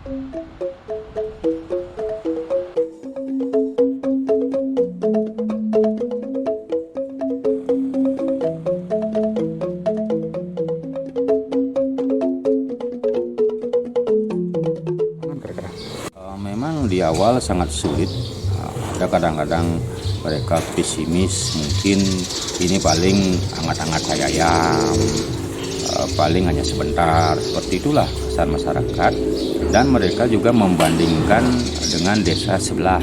Memang di awal sangat sulit, ada kadang-kadang mereka pesimis, mungkin ini paling hangat-hangat kayak ayam, paling hanya sebentar, seperti itulah kesan masyarakat. Dan mereka juga membandingkan dengan desa sebelah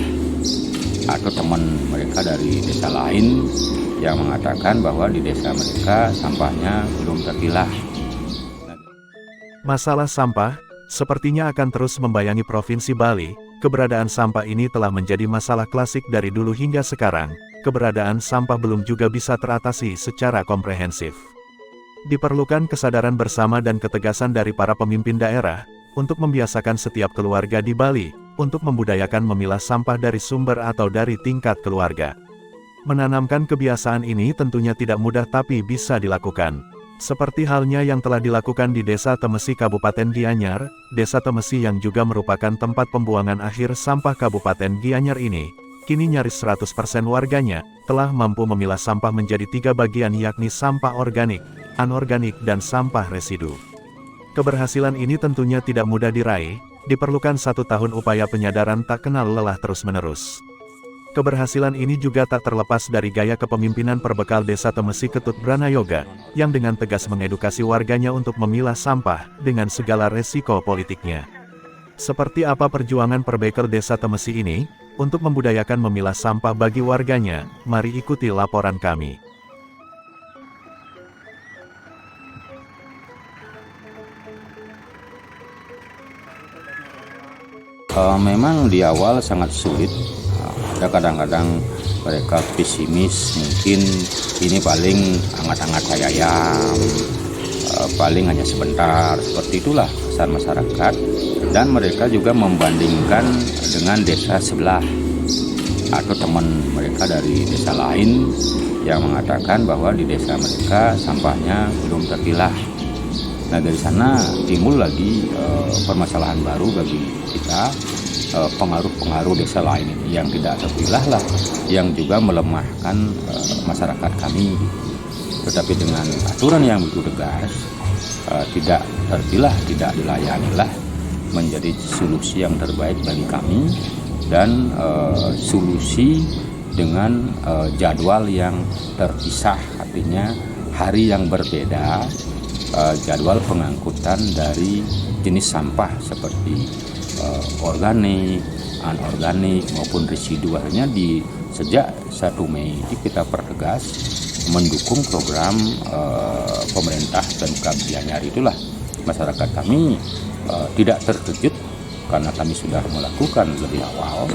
atau teman mereka dari desa lain yang mengatakan bahwa di desa mereka sampahnya belum terpilah. Masalah sampah sepertinya akan terus membayangi Provinsi Bali. Keberadaan sampah ini telah menjadi masalah klasik dari dulu hingga sekarang. Keberadaan sampah belum juga bisa teratasi secara komprehensif. Diperlukan kesadaran bersama dan ketegasan dari para pemimpin daerah untuk membiasakan setiap keluarga di Bali untuk membudayakan memilah sampah dari sumber atau dari tingkat keluarga. Menanamkan kebiasaan ini tentunya tidak mudah tapi bisa dilakukan. Seperti halnya yang telah dilakukan di Desa Temesi Kabupaten Gianyar. Desa Temesi yang juga merupakan tempat pembuangan akhir sampah Kabupaten Gianyar ini, kini nyaris 100% warganya telah mampu memilah sampah menjadi 3 bagian, yakni sampah organik, anorganik dan sampah residu. Keberhasilan ini tentunya tidak mudah diraih, diperlukan 1 tahun upaya penyadaran tak kenal lelah terus-menerus. Keberhasilan ini juga tak terlepas dari gaya kepemimpinan perbekal Desa Temesi Ketut Branayoga, yang dengan tegas mengedukasi warganya untuk memilah sampah dengan segala resiko politiknya. Seperti apa perjuangan perbekal Desa Temesi ini untuk membudayakan memilah sampah bagi warganya? Mari ikuti laporan kami. Memang di awal sangat sulit, ada kadang-kadang mereka pesimis, mungkin ini paling hangat-hangat kayak ayam, paling hanya sebentar, seperti itulah kesan masyarakat. Dan mereka juga membandingkan dengan desa sebelah atau teman mereka dari desa lain yang mengatakan bahwa di desa mereka sampahnya belum terpilah. Nah, dari sana timbul lagi permasalahan baru bagi kita, pengaruh-pengaruh desa lain yang tidak terpilah lah, yang juga melemahkan masyarakat kami. Tetapi dengan aturan yang begitu tegas, tidak terpilah, tidak dilayanilah, menjadi solusi yang terbaik bagi kami, dan solusi dengan jadwal yang terpisah, artinya hari yang berbeda. Jadwal pengangkutan dari jenis sampah seperti organik, anorganik maupun residu. Akhirnya sejak 1 Mei kita pertegas mendukung program pemerintah dan Gianyar. Itulah masyarakat kami tidak terkejut karena kami sudah melakukan lebih awal,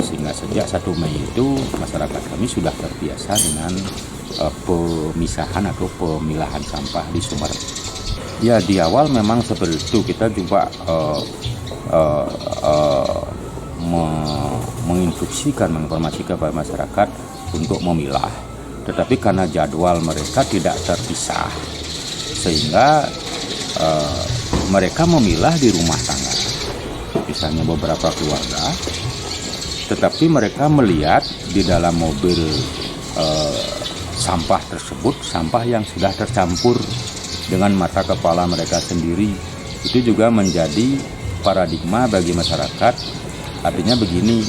sehingga sejak 1 Mei itu masyarakat kami sudah terbiasa dengan pemisahan atau pemilahan sampah di sumber. Ya, di awal memang seperti itu, kita juga menginstruksikan, menginformasikan kepada masyarakat untuk memilah, tetapi karena jadwal mereka tidak terpisah, sehingga mereka memilah di rumah tangga, misalnya beberapa keluarga, tetapi mereka melihat di dalam mobil sampah tersebut, sampah yang sudah tercampur dengan mata kepala mereka sendiri. Itu juga menjadi paradigma bagi masyarakat. Artinya begini,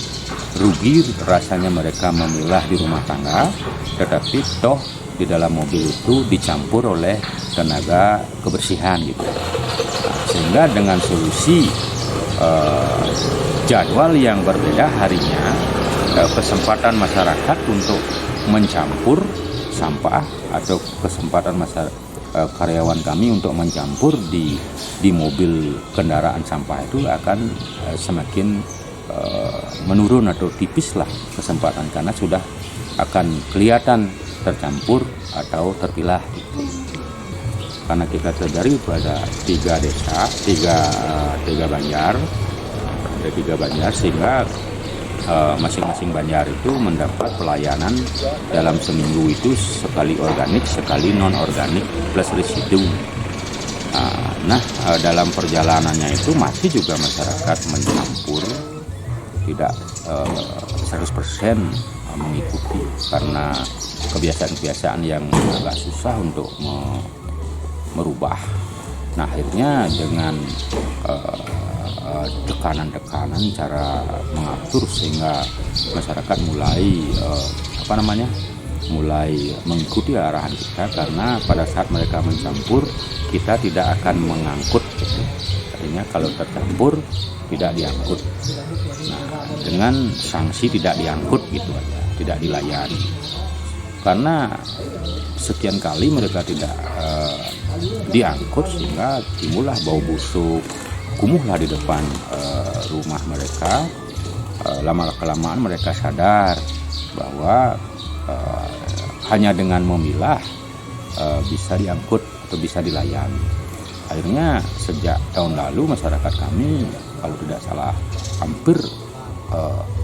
rugi rasanya mereka memilah di rumah tangga, tetapi toh di dalam mobil itu dicampur oleh tenaga kebersihan gitu. Sehingga dengan solusi jadwal yang berbeda harinya, kesempatan masyarakat untuk mencampur sampah atau kesempatan karyawan kami untuk mencampur di mobil kendaraan sampah itu akan semakin menurun atau tipis lah kesempatan, karena sudah akan kelihatan tercampur atau terpilah gitu. Karena kita sadari pada 3 desa, 3 banjar, ada 3 banjar, sehingga masing-masing banjar itu mendapat pelayanan dalam seminggu itu sekali organik, sekali non organik plus residu. Nah, dalam perjalanannya itu masih juga masyarakat mencampur, tidak 100% mengikuti karena kebiasaan-kebiasaan yang agak susah untuk merubah. Nah, akhirnya dengan tekanan-tekanan cara mengatur sehingga masyarakat mulai mengikuti arahan kita, karena pada saat mereka mencampur kita tidak akan mengangkut gitu. Artinya kalau tercampur tidak diangkut. Nah, dengan sanksi tidak diangkut gitu aja, tidak dilayani. Karena sekian kali mereka tidak diangkut sehingga timbullah bau busuk, kumuhlah di depan rumah mereka. Lama-kelamaan mereka sadar bahwa hanya dengan memilah bisa diangkut atau bisa dilayani. Akhirnya sejak tahun lalu masyarakat kami, kalau tidak salah, hampir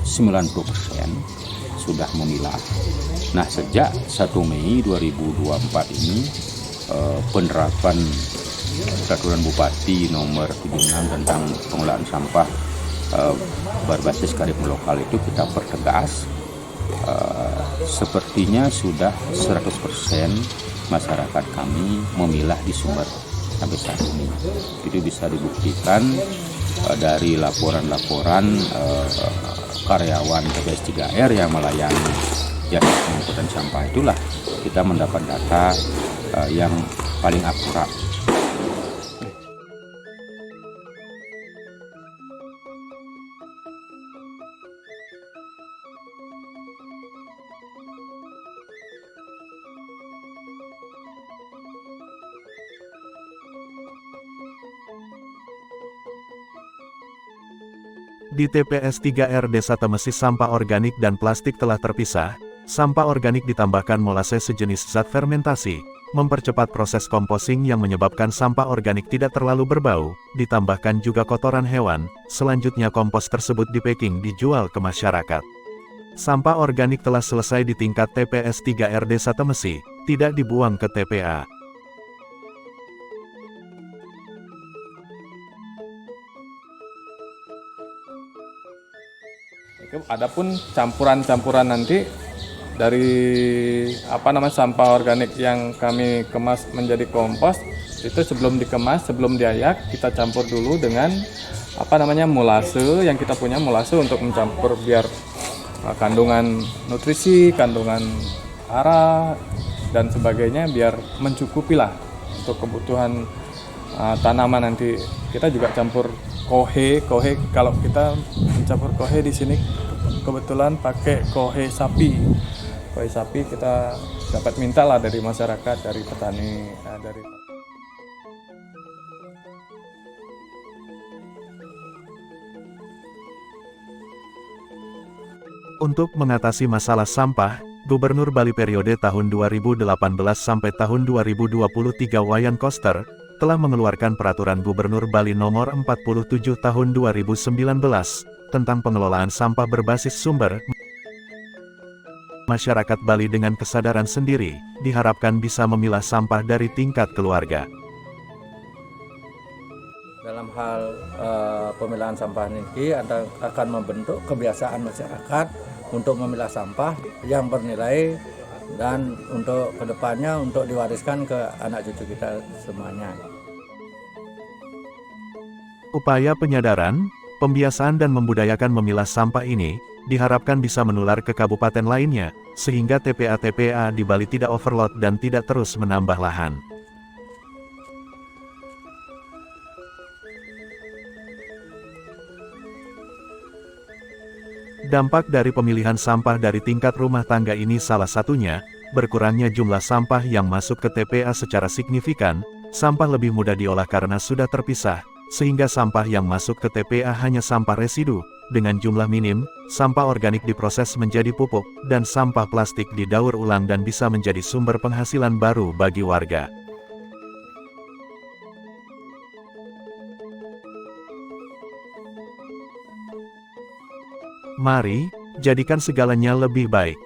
90% sudah memilah. Nah, sejak 1 Mei 2024 ini penerapan Peraturan Bupati nomor 76 tentang pengelolaan sampah berbasis kearifan lokal itu kita pertegas. Sepertinya sudah 100% masyarakat kami memilah di sumber sampai saat ini. Itu bisa dibuktikan dari laporan-laporan karyawan TPS 3R yang melayani jasa pengangkutan sampah. Itulah kita mendapat data yang paling akurat. Di TPS 3R Desa Temesi sampah organik dan plastik telah terpisah. Sampah organik ditambahkan molase sejenis zat fermentasi, mempercepat proses composting yang menyebabkan sampah organik tidak terlalu berbau, ditambahkan juga kotoran hewan. Selanjutnya kompos tersebut di-packing dijual ke masyarakat. Sampah organik telah selesai di tingkat TPS 3R Desa Temesi, tidak dibuang ke TPA. Adapun campuran-campuran nanti dari sampah organik yang kami kemas menjadi kompos, itu sebelum dikemas, sebelum diayak, kita campur dulu dengan molase yang kita punya, molase untuk mencampur biar kandungan nutrisi, kandungan hara dan sebagainya biar mencukupi lah untuk kebutuhan tanaman. Nanti kita juga campur kohe. Kalau kita mencampur kohe di sini kebetulan pakai kohe sapi. Kohe sapi kita dapat minta lah dari masyarakat, dari petani, dari. Untuk mengatasi masalah sampah, Gubernur Bali periode tahun 2018 sampai tahun 2023 Wayan Koster telah mengeluarkan Peraturan Gubernur Bali Nomor 47 Tahun 2019 tentang pengelolaan sampah berbasis sumber. Masyarakat Bali dengan kesadaran sendiri diharapkan bisa memilah sampah dari tingkat keluarga. Dalam hal pemilahan sampah ini akan membentuk kebiasaan masyarakat untuk memilah sampah yang bernilai dan untuk kedepannya untuk diwariskan ke anak cucu kita semuanya. Upaya penyadaran, pembiasaan dan membudayakan memilah sampah ini diharapkan bisa menular ke kabupaten lainnya, sehingga TPA-TPA di Bali tidak overload dan tidak terus menambah lahan. Dampak dari pemilihan sampah dari tingkat rumah tangga ini salah satunya, berkurangnya jumlah sampah yang masuk ke TPA secara signifikan, sampah lebih mudah diolah karena sudah terpisah, sehingga sampah yang masuk ke TPA hanya sampah residu, dengan jumlah minim, sampah organik diproses menjadi pupuk, dan sampah plastik didaur ulang dan bisa menjadi sumber penghasilan baru bagi warga. Mari, jadikan segalanya lebih baik.